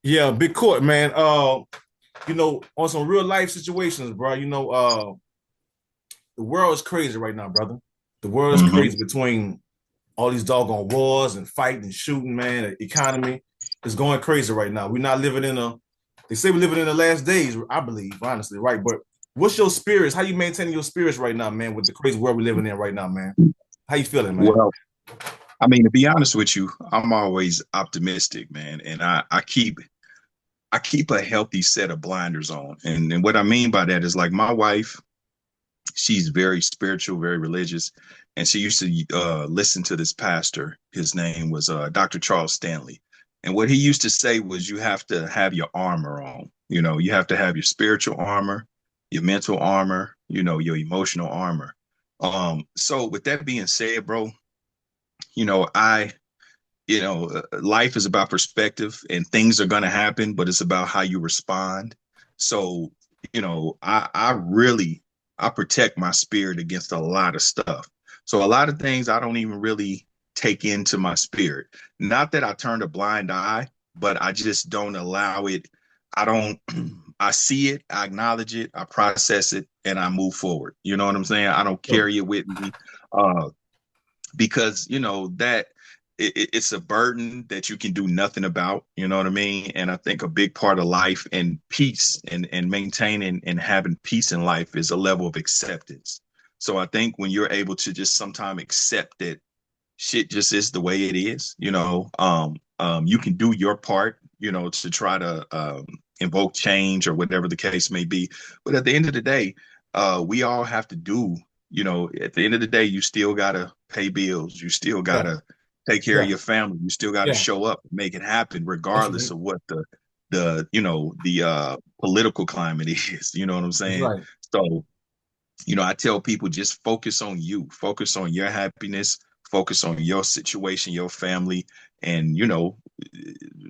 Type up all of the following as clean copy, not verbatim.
Yeah, big court, man. On some real life situations, bro. The world is crazy right now, brother. The world is Hmm. crazy between all these doggone wars and fighting and shooting, man. The economy is going crazy right now. We're not living in a. They say we're living in the last days. I believe, honestly, right? But what's your spirits? How you maintaining your spirits right now, man? With the crazy world we're living in right now, man. How you feeling, man? Well, I mean, to be honest with you, I'm always optimistic, man, and I keep a healthy set of blinders on, and what I mean by that is like my wife, she's very spiritual, very religious, and she used to listen to this pastor. His name was Dr. Charles Stanley, and what he used to say was, you have to have your armor on. You know, you have to have your spiritual armor, your mental armor, your emotional armor. So with that being said, bro, you know, I, life is about perspective and things are going to happen, but it's about how you respond. So, I protect my spirit against a lot of stuff. So a lot of things I don't even really take into my spirit. Not that I turned a blind eye, but I just don't allow it. I don't, I see it, I acknowledge it, I process it, and I move forward. You know what I'm saying? I don't Sure. carry it with me. Uh, because that it's a burden that you can do nothing about. You know what I mean? And I think a big part of life and peace and maintaining and having peace in life is a level of acceptance. So I think when you're able to just sometimes accept that shit just is the way it is, you can do your part, to try to invoke change or whatever the case may be. But at the end of the day, we all have to do, at the end of the day, you still gotta pay bills, you still Yeah. gotta take care of Yeah. your family, you still gotta Yeah. show up, make it happen, That's regardless right. of what the political climate is. You know what I'm That's saying? right. So I tell people, just focus on you, focus on your happiness, focus on your situation, your family, and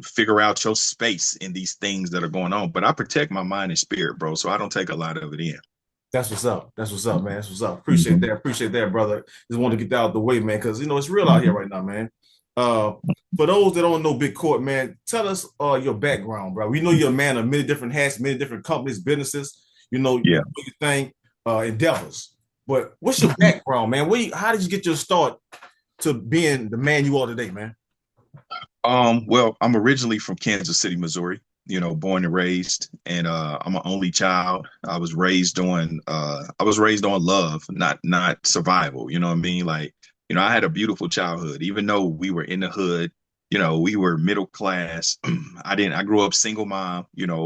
figure out your space in these things that are going on. But I protect my mind and spirit, bro, so I don't take a lot of it in. That's what's up. That's what's up, man. That's what's up. Appreciate Hmm. that. Appreciate that, brother. Just wanted to get that out of the way, man, because it's real out here right now, man. Uh, for those that don't know Big Court, man, tell us your background, bro. We know you're a man of many different hats, many different companies, businesses. You Yeah. do your thing, endeavors. But what's your background, man? How did you get your start to being the man you are today, man? Well, I'm originally from Kansas City, Missouri, born and raised, and I'm an only child. I was raised on love, not survival, you know what I mean? Like, I had a beautiful childhood, even though we were in the hood, we were middle class. I grew up single mom,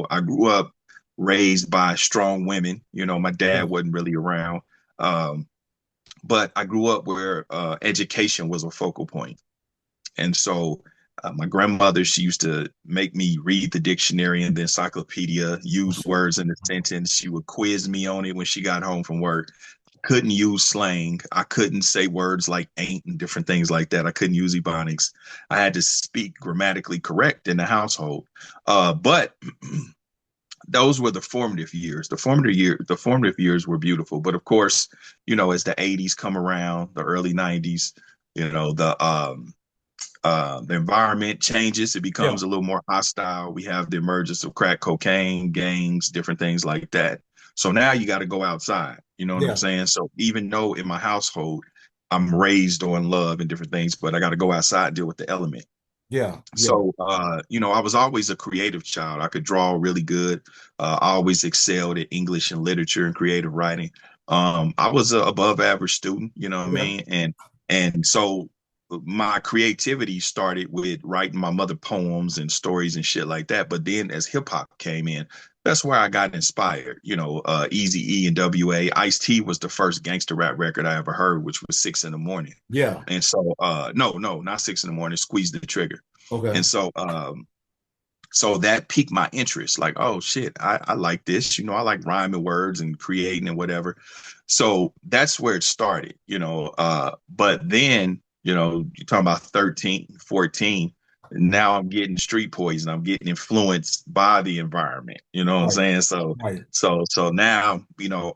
I grew up raised by strong women. My Yeah, dad wasn't really around. Um, but I grew up where education was a focal point. And so my grandmother, she used to make me read the dictionary and the encyclopedia, for use sure. words in a sentence. She would quiz me on it when she got home from work. Couldn't use slang. I couldn't say words like ain't and different things like that. I couldn't use ebonics. I had to speak grammatically correct in the household. But those were the formative years. The formative years were beautiful. But of course, as the 80s come around, the early 90s, the environment changes. It Yeah, becomes a little more hostile. We have the emergence of crack cocaine, gangs, different things like that. So now you got to go outside. You know what I'm yeah, saying? So even though in my household, I'm raised on love and different things, but I got to go outside and deal with the element. yeah, yeah, So, I was always a creative child. I could draw really good. I always excelled at English and literature and creative writing. I was a above average student, you know what I yeah, mean? And so my creativity started with writing my mother poems and stories and shit like that. But then as hip hop came in, that's where I got inspired. Easy E and WA. Ice T was the first gangster rap record I ever heard, which was 6 in the morning. yeah. And so, no, not 6 in the morning, squeeze the trigger. Okay. And so that piqued my interest. Like, oh shit, I like this. I like rhyming words and creating and whatever. So that's where it started. But then, you're talking about 13, 14. Now I'm getting street poison. I'm getting influenced by the environment. You know what I'm Right, saying? So, right. so now,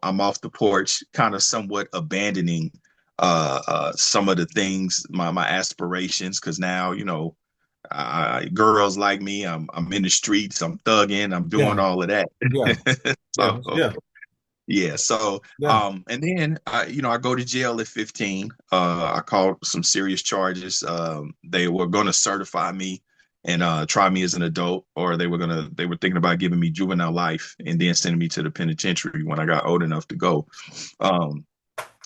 I'm off the porch, kind of somewhat abandoning some of the things, my aspirations, because now, Girls like me. I'm in the streets. I'm thugging. I'm doing Yeah. all of that. Yeah. Yeah. So Yeah. yeah. So Yeah. and then I go to jail at 15. I called some serious charges. They were gonna certify me and try me as an adult, or they were thinking about giving me juvenile life and then sending me to the penitentiary when I got old enough to go. Um,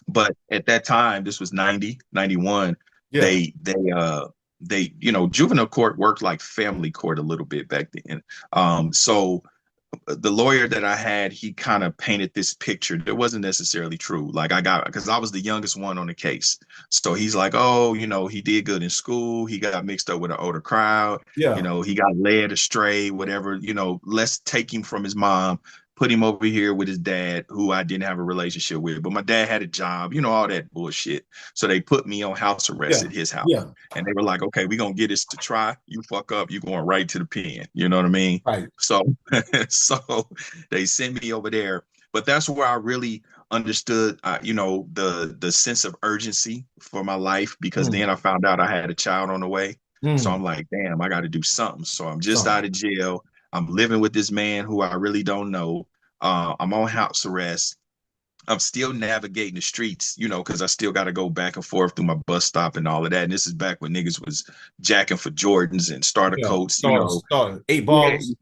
but at that time, this was 90, 91. Yeah. They juvenile court worked like family court a little bit back then. So the lawyer that I had, he kind of painted this picture that wasn't necessarily true. Like because I was the youngest one on the case. So he's like, oh, he did good in school. He got mixed up with an older crowd. Yeah. He got led astray, whatever, let's take him from his mom, put him over here with his dad, who I didn't have a relationship with. But my dad had a job, all that bullshit. So they put me on house arrest Yeah. at his house. Yeah. And they were like, okay, we're going to get this to try. You fuck up, you going right to the pen. You know what I mean? Right. So, so they sent me over there. But that's where I really understood, the sense of urgency for my life, because Mm. then I found out I had a child on the way. So Mm. I'm like, damn, I got to do something. So I'm just Something. out of jail. I'm living with this man who I really don't know. I'm on house arrest. I'm still navigating the streets, because I still got to go back and forth through my bus stop and all of that. And this is back when niggas was jacking for Jordans and starter Yeah. coats, Started. Eight Yeah, balls.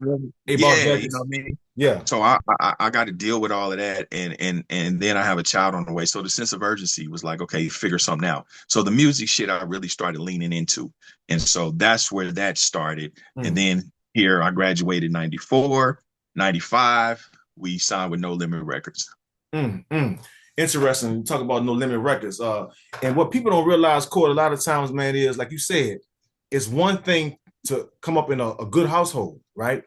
Eight ball yeah, you know jackets. what I mean. Yeah. So I got to deal with all of that, and then I have a child on the way. So the sense of urgency was like, okay, figure something out. So the music shit I really started leaning into, and so that's where that started. And Mm. then here I graduated 94, 95. We signed with No Limit Records. Mm. Mm. Interesting. You talk about No Limit Records. And what people don't realize, Court, a lot of times, man, is like you said, it's one thing to come up in a good household, right?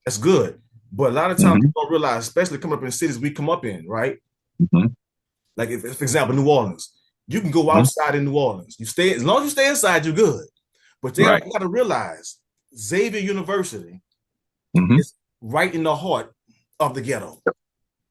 That's good. But a lot of times Mm-hmm, people don't realize, especially coming up in cities we come up in, right? mm-hmm, Like if for example, New Orleans, you can go mm-hmm. outside in New Orleans. You stay as long as you stay inside, you're good. But you Right. got to realize Xavier University Mm-hmm. is right in the heart of the ghetto.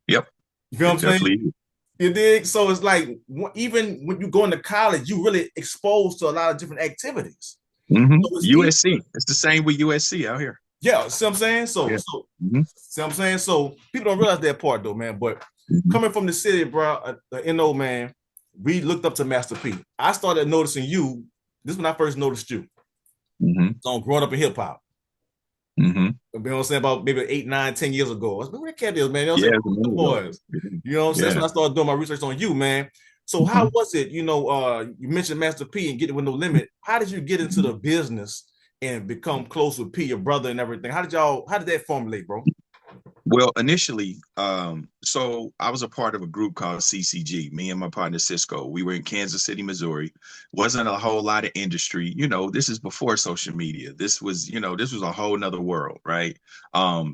Yep. You feel what It I'm saying? definitely. You dig? So it's like even when you go into college, you really exposed to a lot of different activities. Mm-hmm. So it's easy. USC. It's the same with USC out here. Yeah, see what I'm saying? So Yeah. Mm-hmm. see what I'm saying? So people don't realize that part though, man. But Mm-hmm. coming from the city, bro, the NO man, we looked up to Master P. I started noticing you. This is when I first noticed you. Mm-hmm. So I'm growing up in hip hop. Mm-hmm. You know what I'm saying? About maybe 8, 9, 10 years ago. I was like, where the cat is, man? You know what I'm Yeah, saying? it's a The minute ago. boys. You know what I'm saying? That's Yeah. when I started doing my research on you, man. So Mm-hmm. how was it? You mentioned Master P and getting with No Limit. How did you get into the business and become close with P, your brother, and everything? How did that formulate, bro? Well, initially, so I was a part of a group called CCG, me and my partner Sisqó. We were in Kansas City, Missouri. Wasn't a whole lot of industry. This is before social media. This was a whole nother world, right?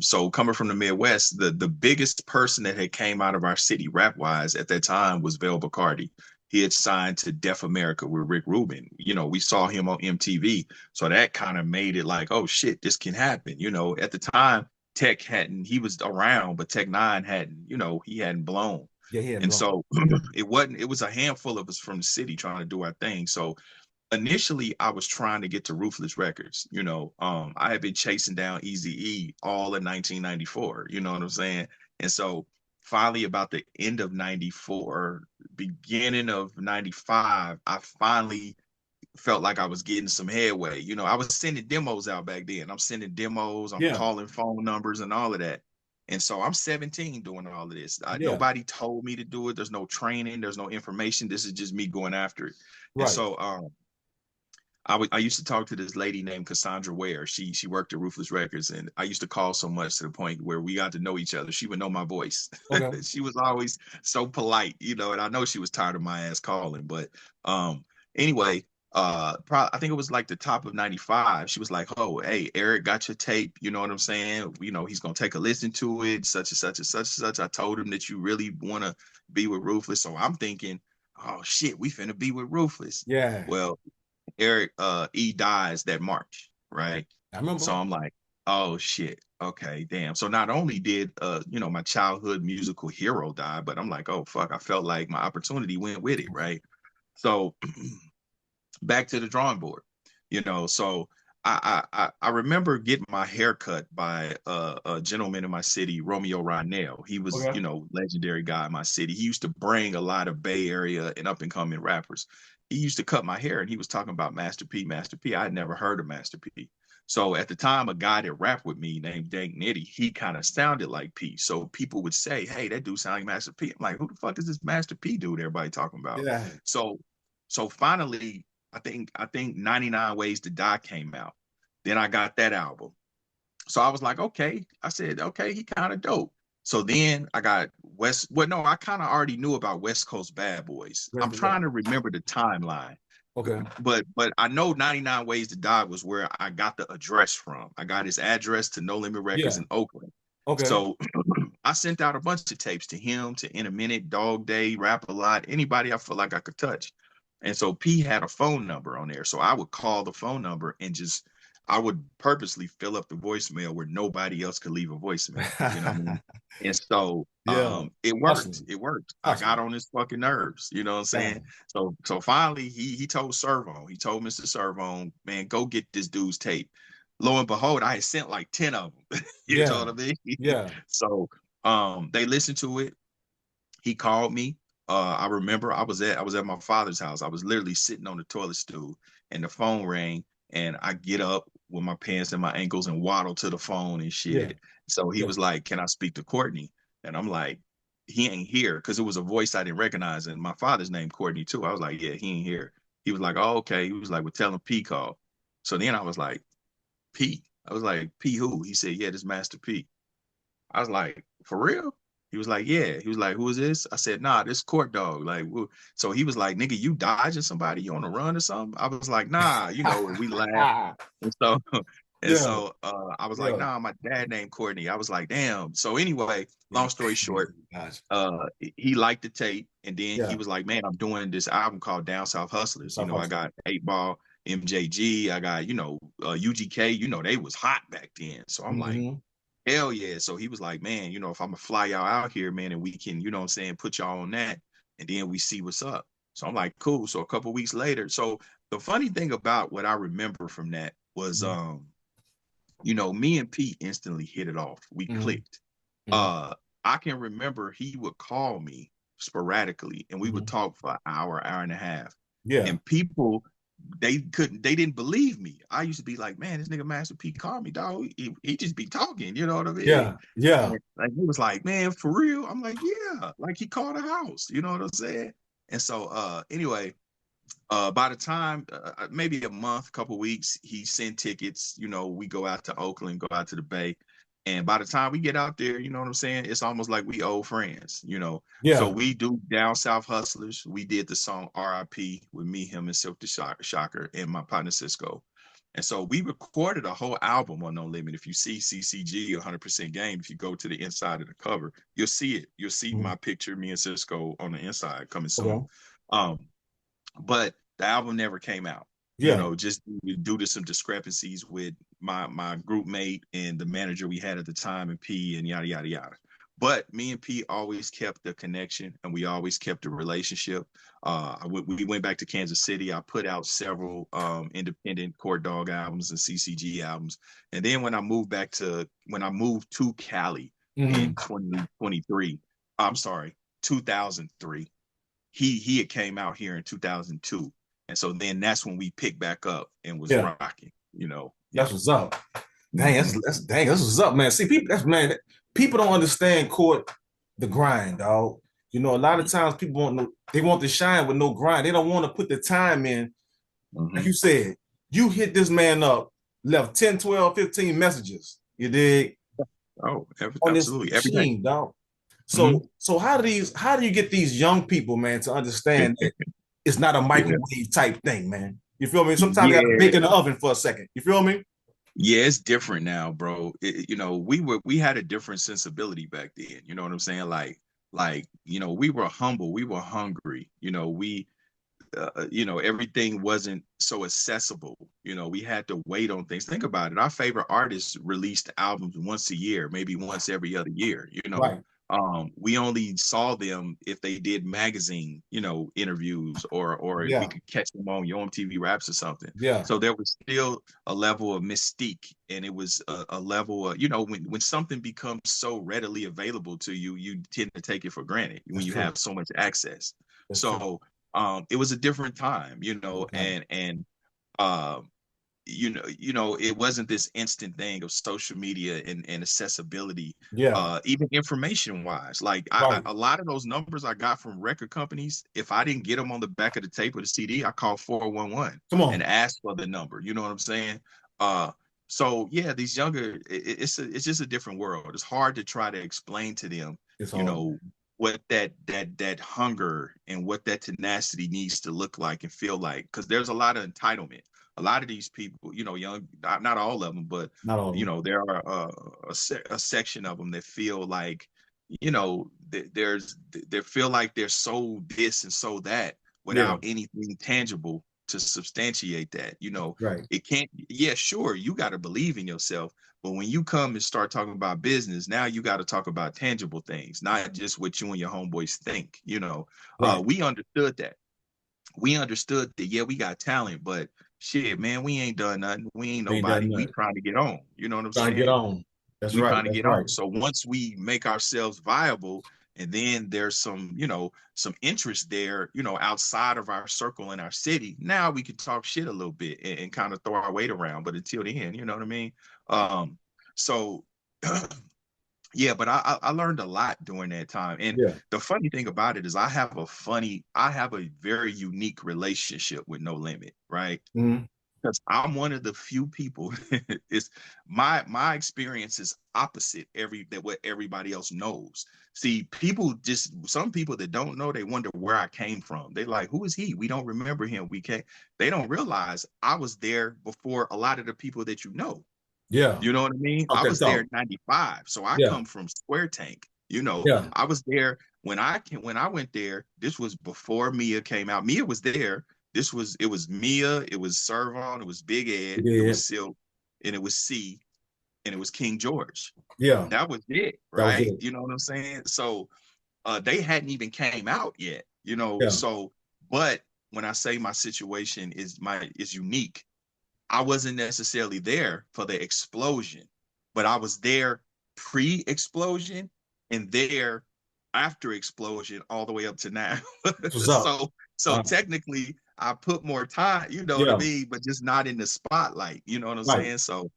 So coming from the Midwest, the biggest person that had came out of our city rap-wise at that time was Vel Bacardi. He had signed to Def America with Rick Rubin. We saw him on MTV. So that kind of made it like, oh shit, this can happen. At the time, he was around, but Tech Nine he hadn't blown. Yeah, he had And blown. so it was a handful of us from the city trying to do our thing. So initially I was trying to get to Ruthless Records. I had been chasing down Eazy-E all in 1994, you know what I'm saying? And so finally about the end of 94, beginning of 95, I finally felt like I was getting some headway. I was sending demos out back then. I'm sending demos, I'm Yeah, calling phone numbers and all of that. And so I'm 17 doing all of this. yeah, Nobody told me to do it. There's no training. There's no information. This is just me going after it. And right. so I used to talk to this lady named Cassandra Ware. She worked at Ruthless Records, and I used to call so much to the point where we got to know each other. She would know my voice. Okay. She was always so polite, and I know she was tired of my ass calling. But anyway, I think it was like the top of 95. She was like, oh, hey, Eric got your tape. You know what I'm saying? He's going to take a listen to it, such and such and such and such. I told him that you really want to be with Ruthless. So I'm thinking, oh shit, we finna be with Ruthless. Yeah, Well, Eric E dies that March, right? I remember. So I'm like, oh shit, okay, damn. So not only did my childhood musical hero die, but I'm like, oh fuck, I felt like my opportunity went with it, right? So back to the drawing board, so I remember getting my hair cut by a gentleman in my city, Romeo Ronell. He was, Okay. legendary guy in my city. He used to bring a lot of Bay Area and up and coming rappers. He used to cut my hair, and he was talking about Master P. Master P. I had never heard of Master P. So at the time, a guy that rapped with me named Dank Nitty, he kind of sounded like P. So people would say, "Hey, that dude sound like Master P." I'm like, "Who the fuck is this Master P dude everybody talking about?" Yeah. So so finally, I think 99 Ways to Die came out. Then I got that album. So I was like, okay. I said, okay, he kind of dope. So then I got West. Well, no, I kind of already knew about West Coast Bad Boys. I'm Yeah. trying to remember the timeline, Okay. but I know 99 Ways to Die was where I got the address from. I got his address to No Limit Records Yeah. in Oakland. Okay. So I sent out a bunch of tapes to him, to In a Minute, Dog Day, Rap a Lot, anybody I felt like I could touch. And so P had a phone number on there. So I would call the phone number and just, I would purposely fill up the voicemail where nobody else could leave a voicemail. You know what I mean? And so Yeah. it worked. Hustling. It worked. I got Hustling. on his fucking nerves. You know what I'm Yeah. saying? So finally he told Servo, he told Mr. Servo, man, go get this dude's tape. Lo and behold, I had sent like 10 of them. You know Yeah. what I mean? Yeah. So they listened to it. He called me. I remember I was at my father's house. I was literally sitting on the toilet stool and the phone rang, and I get up with my pants and my ankles and waddle to the phone and Yeah. shit. So he Yeah. was like, "Can I speak to Courtney?" And I'm like, "He ain't here," because it was a voice I didn't recognize, and my father's name Courtney too. I was like, "Yeah, he ain't here." He was like, "Oh, okay." He was like, "Well, tell him P called." So then I was like, "P?" I was like, "P who?" He said, "Yeah, this Master P." I was like, "For real?" He was like, "Yeah." He was like, "Who is this?" I said, "Nah, this court dog." Like, woo. So he was like, "Nigga, you dodging somebody? You on the run or something?" I was like, "Nah," and we laughed. And so, and Yeah. so I was like, Yeah. "Nah, my dad named Courtney." I was like, "Damn." So anyway, long story short, Gosh. he liked the tape, and then he Yeah. was like, "Man, I'm doing this album called Down South Hustlers." I South. got 8 Ball, MJG, I got UGK. They was hot back then. So I'm like, Mm-hmm. hell yeah. So he was like, "Man, if I'm gonna fly y'all out here, man, and we can, what I'm saying, put y'all on that, and then we see what's up." So I'm like, cool. So a couple weeks later, so the funny thing about what I remember from that was, me and Pete instantly hit it off. We Mm-hmm. clicked. Mm-hmm. Uh, I can remember he would call me sporadically, and we would Mm-hmm. talk for an hour, hour and a half, Yeah. and people, they didn't believe me. I used to be like, "Man, this nigga Master P called me, dog. He just be talking, you know what I mean?" Yeah. Yeah. And like he was like, "Man, for real?" I'm like, "Yeah." Like he called a house, you know what I'm saying? And so anyway, by the time maybe a month, couple weeks, he sent tickets. We go out to Oakland, go out to the Bay, and by the time we get out there, you know what I'm saying? It's almost like we old friends. So Yeah. we do Down South Hustlers. We did the song R.I.P. with me, him, and Silk the Shocker, and my partner Sisqó. And so we recorded a whole album on No Limit. If you see CCG 100% Game, if you go to the inside of the cover, you'll see it. You'll see Mm-hmm. my picture, me and Sisqó on the inside coming soon. Okay. Um, but the album never came out. Yeah. Just due to some discrepancies with my group mate and the manager we had at the time, and P, and yada yada yada. But me and P always kept the connection, and we always kept the relationship. We went back to Kansas City. I put out several independent Court Dog albums and CCG albums, and then when I moved to Cali in Mm-hmm. 2023, I'm sorry, 2003, he had came out here in 2002, and so then that's when we picked back up and was Yeah. rocking. Yeah. That's what's up. Dang, Mhm. that's what's up, man. See, people, people don't understand court the grind, dog. A lot of times people they want to shine with no grind. They don't want to put the time in. Like Mhm. you said, you hit this man up, left 10, 12, 15 messages. You dig Oh, on this absolutely, every day. machine, dog. Mhm. So how do you get these young people, man, to understand that it's not a Yeah, microwave type thing, man? You feel me? Sometimes they got to bake yeah, in the oven for a second. You feel me? yeah. It's different now, bro. We had a different sensibility back then. You know what I'm saying? Like we were humble, we were hungry. Everything wasn't so accessible. We had to wait on things. Think about it. Our favorite artists released albums once a year, maybe once every other year. Right. We only saw them if they did magazine, interviews, or if we Yeah. could catch them on Yo MTV Raps or something. Yeah. So there was still a level of mystique, and it was a level of, when something becomes so readily available to you, you tend to take it for granted when That's you true. have so much access. That's true. So it was a different time, Okay. and um it wasn't this instant thing of social media and accessibility, Yeah. even information wise. Like Right. a lot of those numbers I got from record companies, if I didn't get them on the back of the tape or the CD, I called 411 Come and on. asked for the number. You know what I'm saying? So yeah, these younger, it's just a different world. It's hard to try to explain to them, It's you hard. know, what that hunger and what that tenacity needs to look like and feel like, because there's a lot of entitlement. A lot of these people, young, not all of them, but Not all of them. there are a section of them that feel like, they feel like they're so this and so that Yeah. without anything tangible to substantiate that. Right. It can't. Yeah, sure, you got to believe in yourself, but when you come and start talking about business, now you got to talk about tangible things, not just what you and your homeboys think. Right. We understood that. We understood that, yeah, we got talent, but shit, man, we ain't done nothing. We ain't Ain't done nobody. We nothing. trying to get on. You know what I'm Trying to get saying? on. That's We right. trying to That's get right. on. So once we make ourselves viable, and then there's some interest there, outside of our circle in our city, now we can talk shit a little bit and kind of throw our weight around. But until then, you know what I mean? So yeah, but I learned a lot during that time. And Yeah. the funny thing about it is I have a very unique relationship with No Limit, right? Mhm. Because I'm one of the few people. It's my experience is opposite that what everybody else knows. See, some people that don't know, they wonder where I came from. They like, who is he? We don't remember him. They don't realize I was there before a lot of the people that you know. Yeah. You know what I mean? Talk I that was there talk. in 95. So I Yeah. come from Square Tank. Yeah. I was there when I went there. This was before Mia came out. Mia was there. It was Mia, it was Servon, it was Big Ed, it Yeah. was Silk, and it was C, and it was King George. Yeah. That was it, That was right? it. You know what I'm saying? So they hadn't even came out yet, Yeah. so but when I say my situation is unique, I wasn't necessarily there for the explosion, but I was there pre-explosion and there after explosion all the way up to now. That's what's up. So technically I put more time, you know what I Yeah. mean, but just not in the spotlight, you know what I'm Right. saying?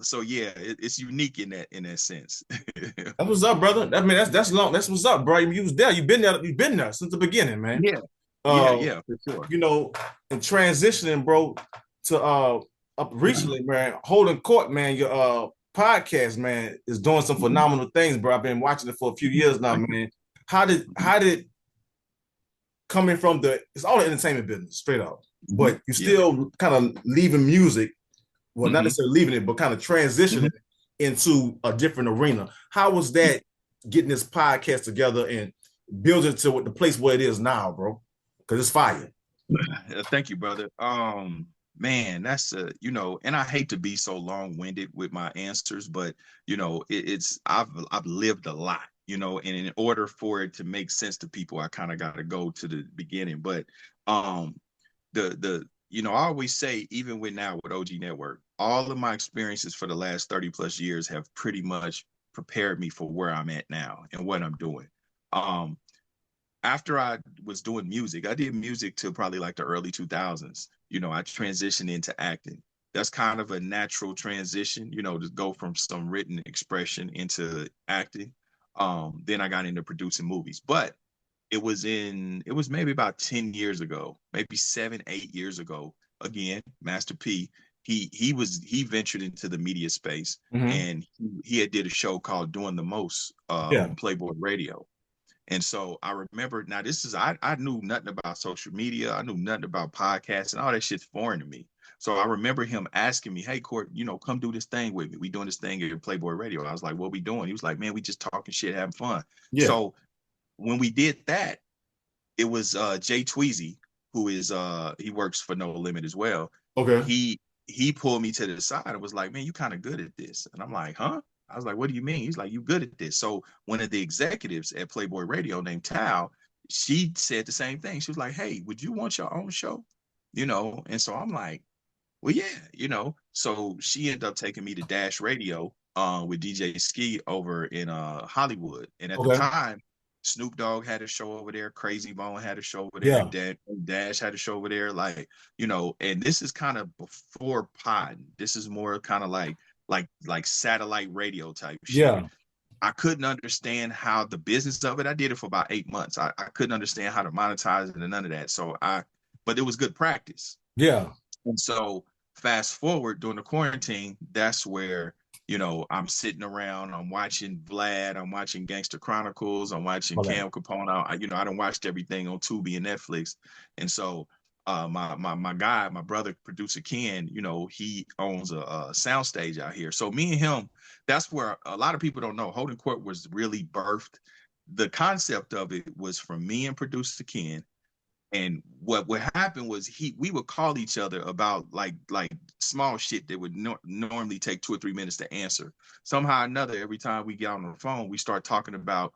So yeah, it's unique in that sense. That's what's up, brother. I mean, that's long. That's what's up, bro. You was there. You've been there. You've been there since the beginning, man. Yeah, yeah, Uh, yeah, for sure. you know, and transitioning, bro, to up recently, man, holding court, man. Your podcast, man, is doing some phenomenal things, bro. I've been watching it for a few years now, Thank you. man. How did coming from it's all the entertainment business, straight up, Mhm. but you Yeah. still kind of leaving music, well, not Hmm. necessarily leaving it, but kind of transitioning Hmm. into a different arena. How was that getting this podcast together and building to the place where it is now, bro? Because it's fire. Thank you, brother. Man, that's and I hate to be so long-winded with my answers, but I've lived a lot, and in order for it to make sense to people, I kind of got to go to the beginning. But um, I always say, even with now with OG Network, all of my experiences for the last 30 plus years have pretty much prepared me for where I'm at now and what I'm doing. Um, After I was doing music, I did music till probably like the early 2000s. I transitioned into acting. That's kind of a natural transition, to go from some written expression into acting. Then I got into producing movies, but it was maybe about 10 years ago, maybe 7, 8 years ago. Again, Master P, he ventured into the media space, Mm-hmm. and he had did a show called Doing the Most Yeah. on Playboy Radio. And so I remember, now this is, I knew nothing about social media. I knew nothing about podcasts, and all that shit's foreign to me. So I remember him asking me, hey, Court, come do this thing with me. We doing this thing at Playboy Radio. I was like, what we doing? He was like, man, we just talking shit, having fun. Yeah. So when we did that, it was Jay Tweezy, who is he works for No Limit as well. Okay. He pulled me to the side and was like, man, you kind of good at this. And I'm like, huh? I was like, what do you mean? He's like, you good at this. So one of the executives at Playboy Radio named Tal, she said the same thing. She was like, hey, would you want your own show? And so I'm like, well, yeah, So she ended up taking me to Dash Radio with DJ Ski over in Hollywood. And at the Okay. time, Snoop Dogg had a show over there, Crazy Bone had a show over there, Yeah. Dash had a show over there, and this is kind of before pod. This is more kind of like satellite radio type shit. Yeah. I couldn't understand how the business of it. I did it for about 8 months. I couldn't understand how to monetize it and none of that. But it was good practice. Yeah. And so fast forward during the quarantine, that's where, I'm sitting around, I'm watching Vlad, I'm watching Gangster Chronicles, I'm watching Okay. Cam Capone. I done watched everything on Tubi and Netflix. And so my guy, my brother, producer Ken, he owns a soundstage out here. So me and him, that's where a lot of people don't know. Holding Court was really birthed. The concept of it was from me and producer Ken. And what would happen was we would call each other about like small shit that would normally take 2 or 3 minutes to answer. Somehow or another, every time we get on the phone, we start talking about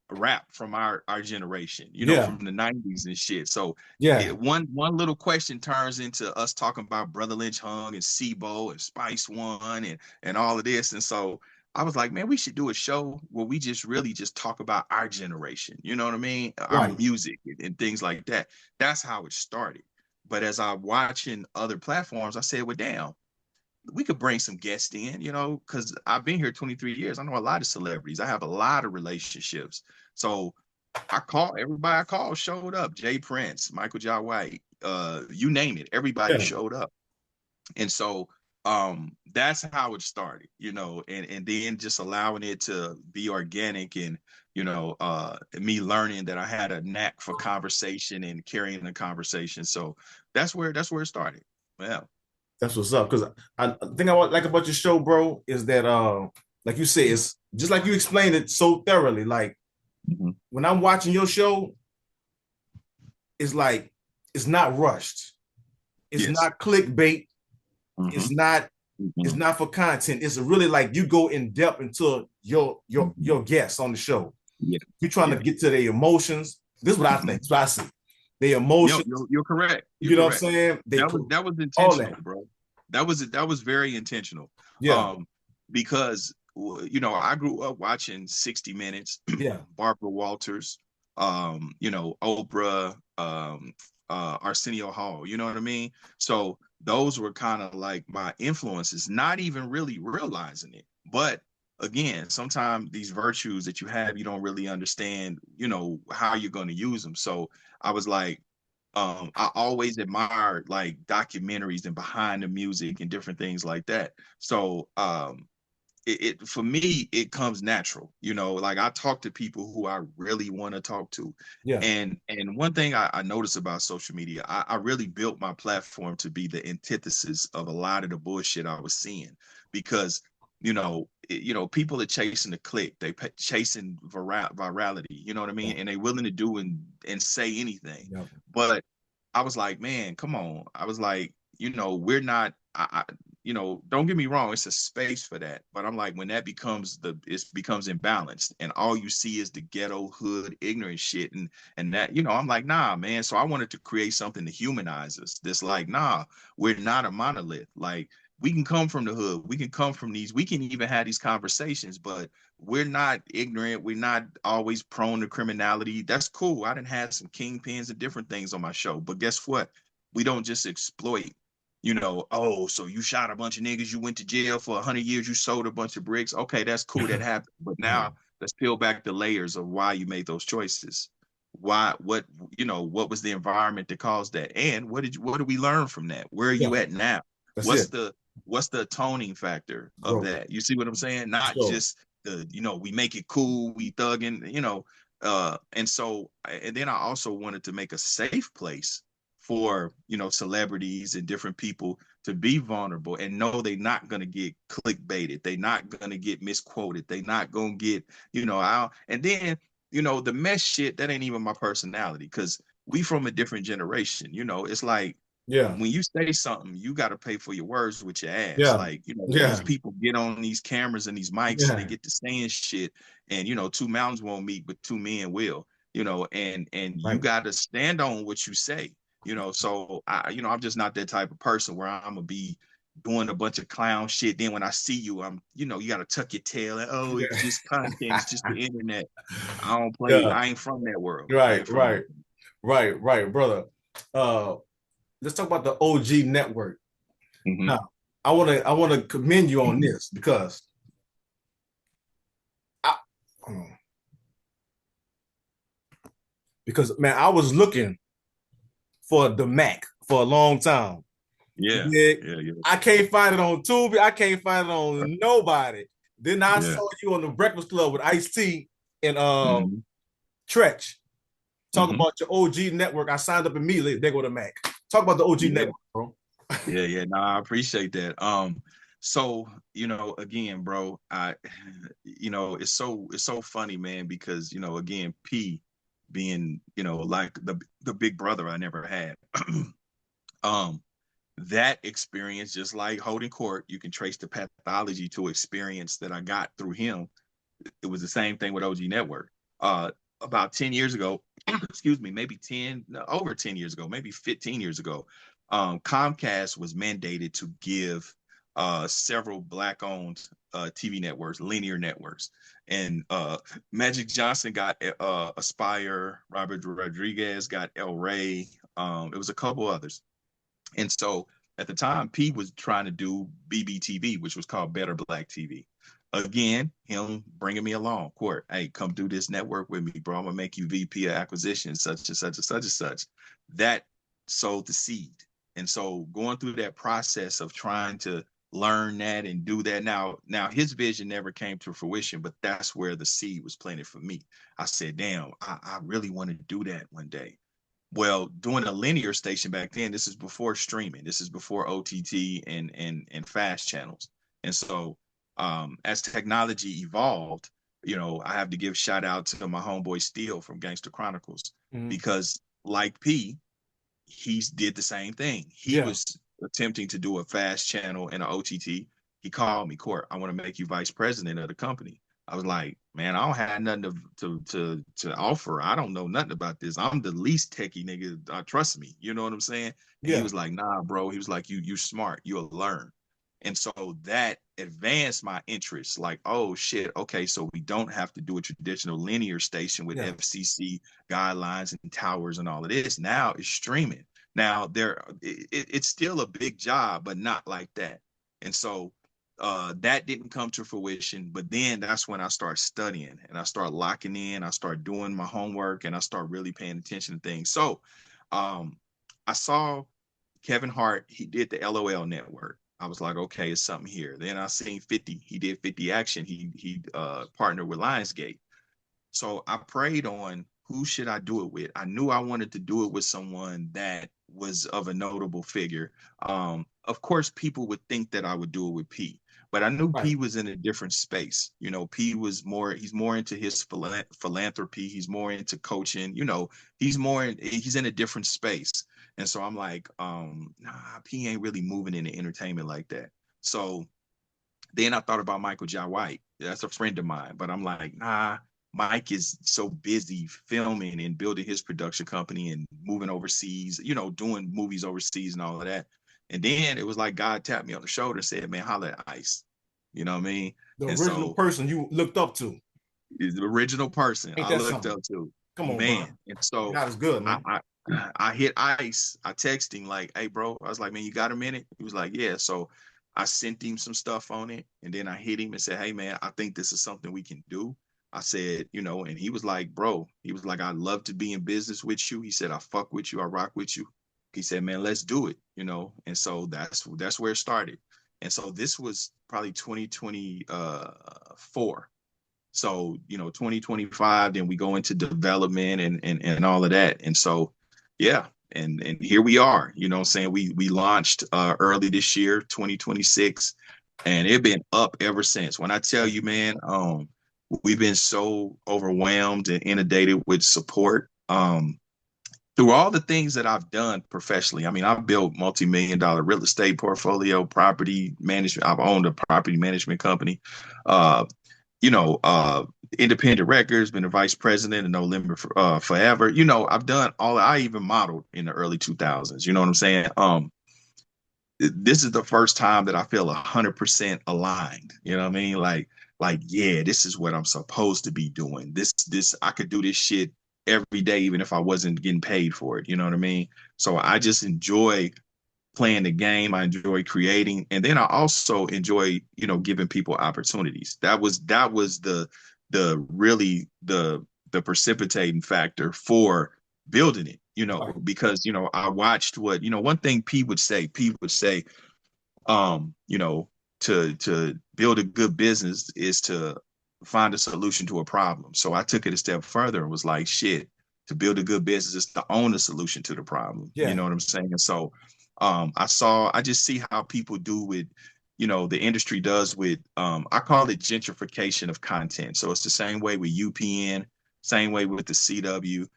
rap from our generation, Yeah. from the 90s and shit. So Yeah. one little question turns into us talking about Brother Lynch Hung and Sisqó and Spice One and all of this. And so I was like, man, we should do a show where we just really just talk about our generation. You know what I mean? Our Right. music and things like that. That's how it started. But as I'm watching other platforms, I said, well, damn, we could bring some guests in, because I've been here 23 years. I know a lot of celebrities. I have a lot of relationships. So I call everybody I called showed up. Jay Prince, Michael Jai White, you name it. Everybody Yeah. showed up. And so that's how it started, and then just allowing it to be organic and me learning that I had a knack for conversation and carrying the conversation. So that's where it started. Yeah. That's what's up. Because I think I like about your show, bro, is that like you said, it's just like you explained it so thoroughly. Like when I'm watching your show, it's like it's not rushed. It's Yes. not clickbait. It's not it's not for content. It's really like you go in depth into your guests on the show. Yeah. You're trying to get to their emotions. This is what I think. This is what I see. Their emotions. You're correct. You know what I'm saying? That was intentional, bro. That was very intentional. Yeah. Because I grew up watching 60 Minutes, Yeah. Barbara Walters, Oprah, Arsenio Hall. You know what I mean? So those were kind of like my influences, not even really realizing it. But again, sometimes these virtues that you have, you don't really understand, how you're going to use them. So I was like, I always admired like documentaries and behind the music and different things like that. So it for me, it comes natural, like I talk to people who I really want to talk to. Yeah. And one thing I notice about social media, I really built my platform to be the antithesis of a lot of the bullshit I was seeing, because people are chasing the click, chasing virality, you know what I mean? And they willing to do and say anything. Yeah. But I was like, man, come on. I was like, we're not, don't get me wrong, it's a space for that. But I'm like, when that becomes imbalanced and all you see is the ghetto hood ignorant shit and that, I'm like, nah, man. So I wanted to create something to humanize us. This like, nah, we're not a monolith. Like, we can come from the hood. We can come from we can even have these conversations, but we're not ignorant. We're not always prone to criminality. That's cool. I done had some kingpins and different things on my show, but guess what? We don't just exploit, oh, so you shot a bunch of niggas, you went to jail for 100 years, you sold a bunch of bricks. Okay, that's cool. That happened. But now let's peel back the layers of why you made those choices. What was the environment that caused that? And what did we learn from that? Where are you at now? What's the atoning factor of that? You see what I'm saying? Not just we make it cool, we thugging, and then I also wanted to make a safe place for celebrities and different people to be vulnerable and know they're not going to get clickbaited, they're not going to get misquoted, they're not going to get out. And then the mess shit, that ain't even my personality, because we from a different generation. It's like Yeah. when you say something, you got to pay for your words with your ass. Yeah. Like, when these Yeah. people get on these cameras and these mics and they Yeah. get to saying shit, and two mountains won't meet, but two men will. And you Right. got to stand on what you say. So I'm just not that type of person where I'm gonna be doing a bunch of clown shit. Then when I see you, you got to tuck your tail and, oh, it's Yeah. just content, it's just the internet. I don't play. Yeah. I ain't from that world. I Right. ain't from Right. that. Right. Brother. Uh, let's talk about the OG network. Mm-hmm. Now, I want to commend you on this because I, man, I was looking for the Mac for a long time. Yeah, Yeah, yeah, yeah, I can't find it on Tubi. I can't find it on nobody. Then I yeah. saw you on the Breakfast Club with Ice-T and Mm-hmm. Tretch. Talk Mm-hmm. about your OG network. I signed up immediately. They go to Mac. Talk about the OG Yeah, network, bro. yeah. No, I appreciate that. So again, bro, it's so funny, man, because again, P being like the big brother I never had. um, that experience, just like holding court, you can trace the pathology to experience that I got through him. It was the same thing with OG Network. About 10 years ago, excuse me, maybe 10, no, over 10 years ago, maybe 15 years ago, Comcast was mandated to give several black-owned TV networks, linear networks. And Magic Johnson got Aspire, Robert Rodriguez got El Rey. It was a couple others. And so at the time, P was trying to do BBTV, which was called Better Black TV. Again, him bringing me along, Court. Hey, come do this network with me, bro. I'm gonna make you VP of acquisition, such and such and such and such. That sowed the seed. And so going through that process of trying to learn that and do that. Now his vision never came to fruition, but that's where the seed was planted for me. I said, damn, I really want to do that one day. Well, doing a linear station back then, this is before streaming. This is before OTT and fast channels. And so, as technology evolved, I have to give shout out to my homeboy Steele from Gangster Chronicles, Mhm. because like P, he did the same thing. He Yeah. was attempting to do a fast channel and an OTT. He called me, Court, I want to make you vice president of the company. I was like, man, I don't have nothing to offer. I don't know nothing about this. I'm the least techie nigga. Trust me. You know what I'm saying? And he Yeah. was like, nah, bro. He was like, you smart. You'll learn. And so that advanced my interest. Like, oh shit, okay, so we don't have to do a traditional linear station with Yeah. FCC guidelines and towers and all of this. Now it's streaming. Now it's still a big job, but not like that. And so that didn't come to fruition. But then that's when I start studying and I start locking in. I start doing my homework and I start really paying attention to things. So um, I saw Kevin Hart. He did the LOL network. I was like, okay, it's something here. Then I seen 50. He did 50 Action. He partnered with Lionsgate. So I prayed on who should I do it with. I knew I wanted to do it with someone that was of a notable figure. Of course, people would think that I would do it with P, but I knew Right. P was in a different space. P was he's more into his philanthropy. He's more into coaching. He's in a different space. And so I'm like, nah, P ain't really moving into entertainment like that. So then I thought about Michael Jai White. That's a friend of mine, but I'm like, nah, Mike is so busy filming and building his production company and moving overseas, doing movies overseas and all of that. And then it was like God tapped me on the shoulder and said, man, holla at Ice. You know what I mean? The And original so person you looked up to. is the original person Ain't I that looked something? up to, Come on, bro. man. And so God is good, I, man. I I hit Ice. I texted him like, "Hey, bro." I was like, "Man, you got a minute?" He was like, "Yeah." So I sent him some stuff on it, and then I hit him and said, "Hey, man, I think this is something we can do." I said, and he was like, "Bro," he was like, "I'd love to be in business with you." He said, "I fuck with you. I rock with you." He said, "Man, let's do it." And so that's where it started. And so this was probably 2024. So, 2025, then we go into development and all of that. And so, yeah, and here we are, what I'm saying? We launched early this year, 2026, and it's been up ever since. When I tell you, man, we've been so overwhelmed and inundated with support through all the things that I've done professionally, I mean, I've built multi-million-dollar real estate portfolio, property management. I've owned a property management company. Uh, you know, independent records, been a vice president and No Limit Forever. You know, I've done all. I even modeled in the early 2000s. You know what I'm saying? This is the first time that I feel 100% aligned. You know what I mean? Yeah, this is what I'm supposed to be doing. This I could do this shit every day, even if I wasn't getting paid for it. You know what I mean? So I just enjoy playing the game. I enjoy creating, and then I also enjoy, giving people opportunities. That was the really the precipitating factor for building it. Right. Because I watched what one thing Pete would say. Pete would say, um, you know, to build a good business is to find a solution to a problem. So I took it a step further and was like, shit, to build a good business is to own a solution to the problem. You Yeah. know what I'm saying? And so I just see how people do with, the industry does with, I call it gentrification of content. So it's the same way with UPN, same way with the CW.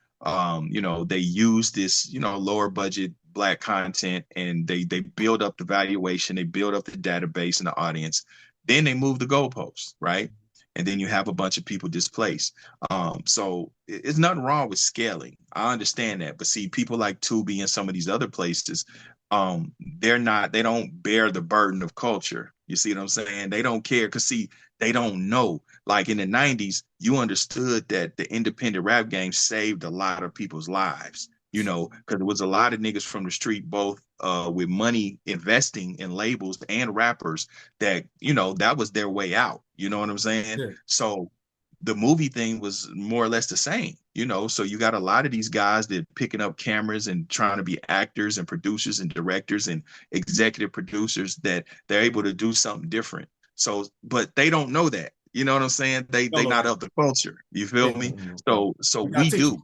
They use this, lower budget black content, and they build up the valuation, they build up the database and the audience. Then they move the goalposts, right? And then you have a bunch of people displaced. So it's nothing wrong with scaling. I understand that. But see, people like Tubi and some of these other places, they don't bear the burden of culture. You see what I'm saying? They don't care because see, they don't know. Like in the 90s, you understood that the independent rap game saved a lot of people's lives, because there was a lot of niggas from the street, both with money investing in labels and rappers that, that was their way out. You know what I'm saying? Yeah. So the movie thing was more or less the same, so you got a lot of these guys that picking up cameras and trying to be actors and producers and directors and executive producers that they're able to do something different. So, but they don't know that. You know what I'm saying? No, They no, not that. of the culture. You feel Yeah. me? No. So We gotta we teach do. them.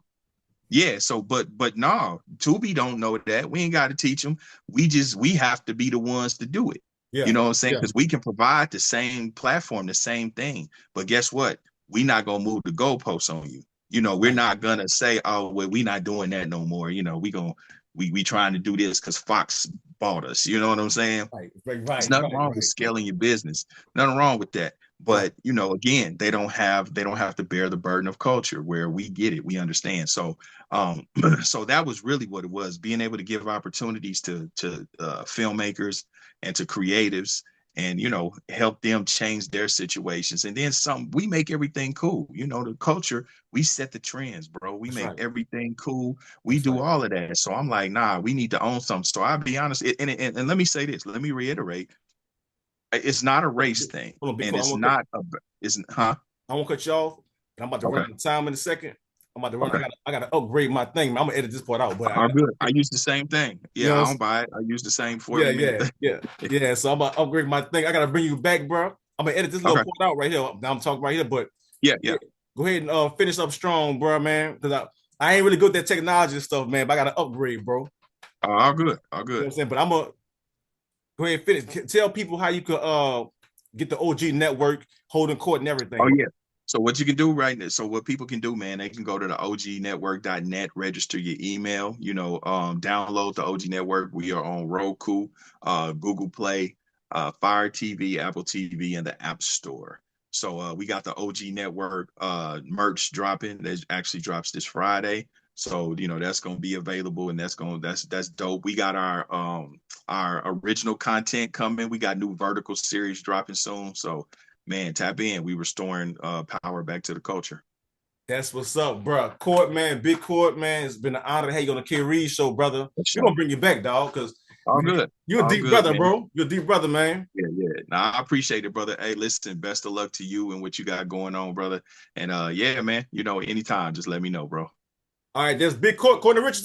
Yeah, so but no, Tubi don't know that. We ain't got to teach them. We have to be the ones to do it. You Yeah. know what I'm saying? Yeah. Because we can provide the same platform, the same thing. But guess what? We not gonna move the goalposts on you. We're Right. not gonna say, oh, well, we not doing that no more. We trying to do this because Fox bought us. You know what I'm saying? Right. Right. There's Right. nothing Right. wrong with Right. scaling your business. Nothing wrong with that. Right. But again, they don't have to bear the burden of culture where we get it, we understand. So so that was really what it was, being able to give opportunities to filmmakers and to creatives, and help them change their situations. And then some, we make everything cool. The culture, we set the trends, bro. We That's make right. everything cool. We That's do right. all of that. So I'm like, nah, we need to own something. So I'll be honest, and let me say this, let me reiterate, it's not a race thing, Hold on, be and cool. it's not a, it's huh. I won't cut you off. I'm about to run Okay. out of time in a second. I'm about to run. Okay. I gotta upgrade my thing. I'm gonna edit this part out, but I All got, good. I use the same thing. you Yeah, know, I don't buy it. I use the same yeah, 40-minute yeah, thing. yeah, yeah. So I'm gonna upgrade my thing. I gotta bring you back, bro. I'm gonna edit this little Okay. part out right here. Now I'm talking right here, but Yeah, yeah, yeah. go ahead and finish up strong, bro, man. Because I ain't really good at that technology stuff, man. But I gotta upgrade, bro. All good. All You know what good. I'm saying? But I'm gonna go ahead and finish. Tell people how you could get the OG network, holding court and everything, Oh bro. yeah. So what you can do right now, so what people can do, man, they can go to the ognetwork.net, register your email, download the OG Network. We are on Roku, Google Play, Fire TV, Apple TV, and the App Store. So we got the OG Network merch dropping. That actually drops this Friday. So that's gonna be available, and that's dope. We got our original content coming. We got new vertical series dropping soon. So man, tap in. We restoring power back to the culture. That's what's up, bro. Court, man, big court, man. It's been an honor to have you on the K Reed show, brother. For We're sure. gonna bring you back, dog, because All good. you're a All deep good, brother, man. bro. You're a deep brother, man. Yeah, yeah. Nah, I appreciate it, brother. Hey, listen, best of luck to you and what you got going on, brother. And yeah, man, anytime, just let me know, bro. All right, there's big court, Corner Richardson.